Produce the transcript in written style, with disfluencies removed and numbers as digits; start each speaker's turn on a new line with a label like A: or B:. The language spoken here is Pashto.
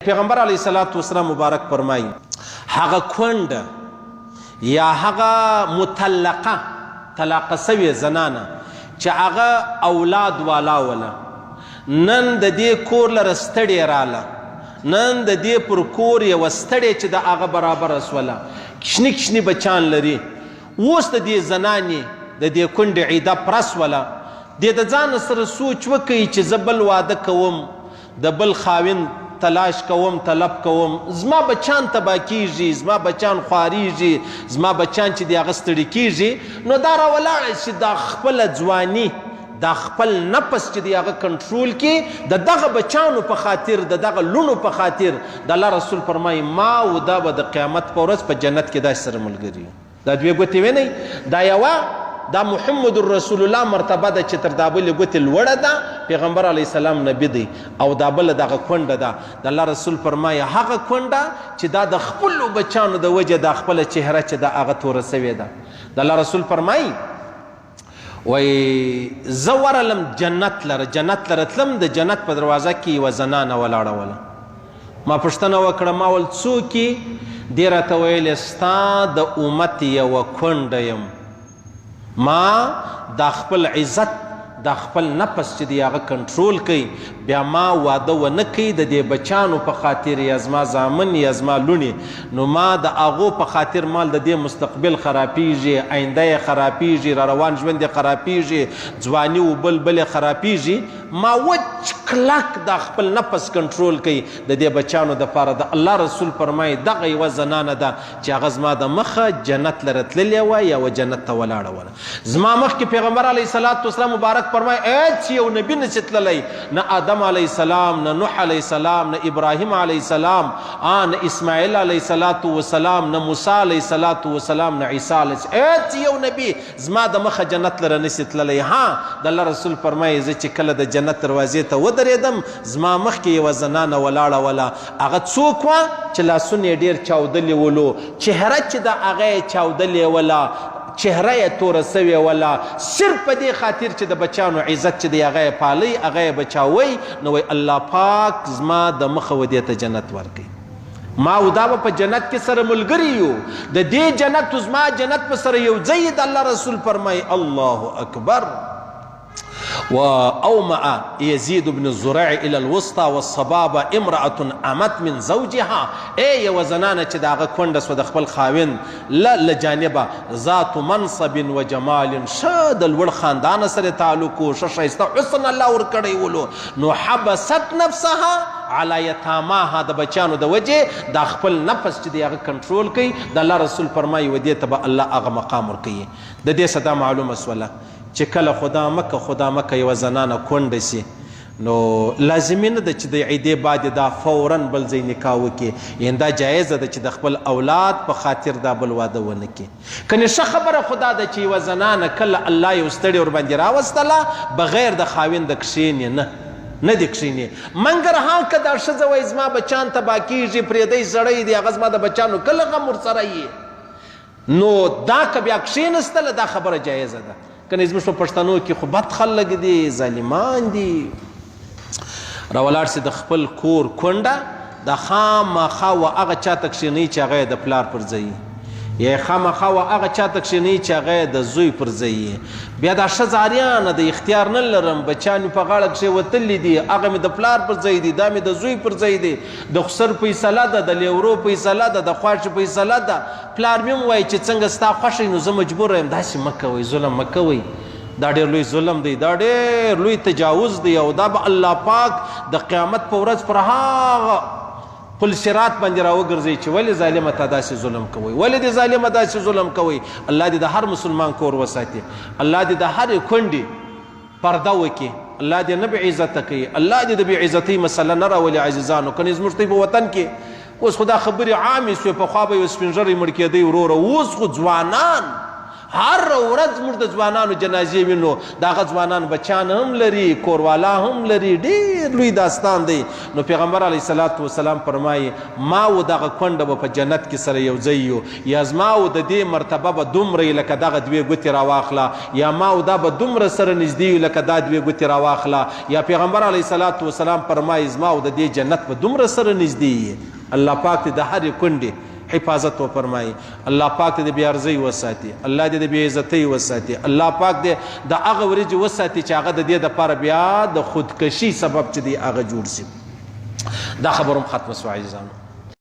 A: پیغمبر علیه الصلاة والسلام مبارک فرمایي هغه کونډه یا هغه مطلقه طلاق سوې زنانه چې هغه اولاد والا وله نن د دې کور لره ستړې راله نن د دې پر کور یوه ستړې چې د هغه برابره سوله کشني کشني بچان لري اوس د دې زنانې د دې کونډې عیده پوره سوله دې د ځان سره سوچ وکوي چې زه بل واده کوم د بل خاوند تلاش کوم طلب کوم زما بچان تبا کیږي زما بچان خواریږي زما بچان چې د هغه ستړي کیږي نو دا راولاړه چې دا خپله ځواني دا خپل نفس چې د هغه کنټرول کړي د دغه بچانو په خاطر د دغه لونو په خاطر د الله رسول فرمایي ما او دا به د قیامت په ورځ په جنت کې داسې سره ملګري دا دوې ګوتې وینئ دا یوه دا محمد رسول الله مرتبه ده چې تر دا بلې ګوتې لوړه ده پیغمبر علیه السلام نبی دی او دا بله دغه کونډه ده د الله رسول فرمایي هغه کونډه چې دا د خپلو بچانو د وجې دا خپله چهره چې د هغه توره سوې ده د الله رسول فرمایي وایي زه ورغلم جنت لره تلم د جنت په دروازه کې یوه زنانه ولاړه وله ما پوښتنه وکړه ما ول څوک یې دې راته ویلې ستا د امت یوه کونډه یم ما دا خپل عزت دا خپل نفس چې دی هغه کنټرول کوي بیا ما واده ونه کوي د دې بچانو په خاطر یا زما زامن یا زما لوڼې نو ما د هغو په خاطر مال د دې مستقبل خرابیږي آینده یې خرابیږي را روان ژوند یې خرابیږي ځواني و بل یې خرابیږي ما وچ کلک دا خپل نفس کنټرول کوي د دې بچانو دپاره د الله رسول فرمایي دغه یوه زنانه ده چې هغه زما د مخه جنت لره تللې وه یا و جنت ته ولاړه وله زما مخکې پیغمبر علیه الصلاة والسلام مبارک فرمایي چې یو نبي نشي تللی نه آدم علیه السلام نه نوح علیه السلام نه ابراهیم علیه السلام نه اسماعیل علیه الصلاة والسلام نه موسی علیه الصلاة والسلام نه عیسی علیه السلام چې یو نبي زما د مخه جنت لره نشي تللی ها د الله رسول فرمایي زه چې کله د جنت دروازې ته ودرېدم زما مخکې یوه زنانه ولاړه وله هغه څوک وه چې لاسونه یې ډېر چاودلې ولو چهره چې د هغه یې چاودلې وله چهره یې توره سوې وله صرف په دې خاطر چې د بچانو عزت چې دی هغه یې پالئ هغه یې بچاوئ نو وایي الله پاک زما د مخه و دې ته جنت ورکوي ما او دا به په جنت کې سره ملګري یو د دې جنت زما جنت په سره یو ځای د الله رسول فرمایي الله اکبر وأومأ يزيد بن الزرع إلى الوسطى والصبابة امرأة أمت من زوجها یوه زنانه چې د هغه کونډه سوه د خپل خاوند له جانبه ذات منصب و جمال ښه د لوړ خاندانه سره تعلق و ښه ښایسته حسن الله ورکړی ولو نو حبست نفسها على یتاماها د بچانو د وجې دا خپل نفس چې دی هغه کنټرول کوي د الله رسول فرمایي و دې ته به الله هغه مقام ورکوي د دې څه دا معلومه سوله چې کله خدا مکه یوه زنانه کونډه سي نو لازمي نه ده چې د عیدې بعد دا فورا بل ځای نکاح وکړي یعنې دا جایزه ده چې د خپل اولاد په خاطر دا بل واده ونه کړي کنې ښه خبره خو دا ده چې یوه زنانه کله الله یو ستړې ورباندې راوستله بغیر د خاوند کښېنې نه دې کښېنې منګر ها که دا ښځه وایي زما بچان تباه کېږي پرېدی سړی دی هغه زما د بچانو کله غم ورسره یي نو دا که بیا کښېنستله دا خبره جایزه ده کنه زموږ په پښتنو کې خو بد خلک دي ظالمان دي راولاړ سي د خپل کور کونډه د خامخا و هغه چاته کښېنوي چې هغه یې د پلار پر ځای یا خامخا و هغه چاته کښېنوي چې هغه یې د زوی پر ځای بیا دا ښځه عریانه د اختیار نه لرم بچیان مې په غاړه کښې وتلي دي هغه مې د پلار پر ځای دي دا مې د زوی پر ځای دی د خسر فیصله ده د لیورو فیصله ده د خواشي فیصله ده پلار مې وایي چې څنګه ستا خوښه نو زه مجبوره یم داسې مه کوئ ظلم مه کوئ دا ډېر لوی ظلم دی دا ډېر لوی تجاوز دی او دا به الله پاک د قیامت په ورځ پر هغه پل صراط باندې راوګرځوي چې ولې ظالمه تا داسې ظلم کوئ ولې دې ظالمه داسې ظلم کوئ الله دې د هر مسلمان کور وساتي الله دې د هرې کونډې پرده وکړي الله دې نه بې عزته کوي الله دې د بې عزتۍ مسله نه راولي عزیزانو کنې زموږ په وطن کې اوس خو دا خبرې عامې سوې پخوا به یو سپین ږیری مړ کېدی وروره اوس خو ځوانان هر ورځ موږ د ځوانانو جنازې وینو د هغه ځوانان بچیان هم لري کوروالا هم لري ډېر لوی داستان دی نو پیغمبر علیه صلات وسلام فرمایي ما و دغه کونډه به په جنت کې سره یو ځای یو یا زما و د دې مرتبه به دومره لکه دغه دوې ګوتې راواخله یا ما و دا به دومره سره نږدې وي لکه دا دوې ګوتې راواخله یا پیغمبر علیه صلات وسلام فرمایي زما و د دې جنت به دومره سره نږدې الله پاک دې د هرې کونډې حفاظت وفرمایي الله پاک دې بې ارزۍ وساتي الله دې د بې عزتۍ وساتي الله پاک دې د هغه ورځې وساتي چې هغه د دې دپاره بیا د خودکشي سبب چې دی هغه جوړ شي دا خبر هم ختمه شوه عزیزانو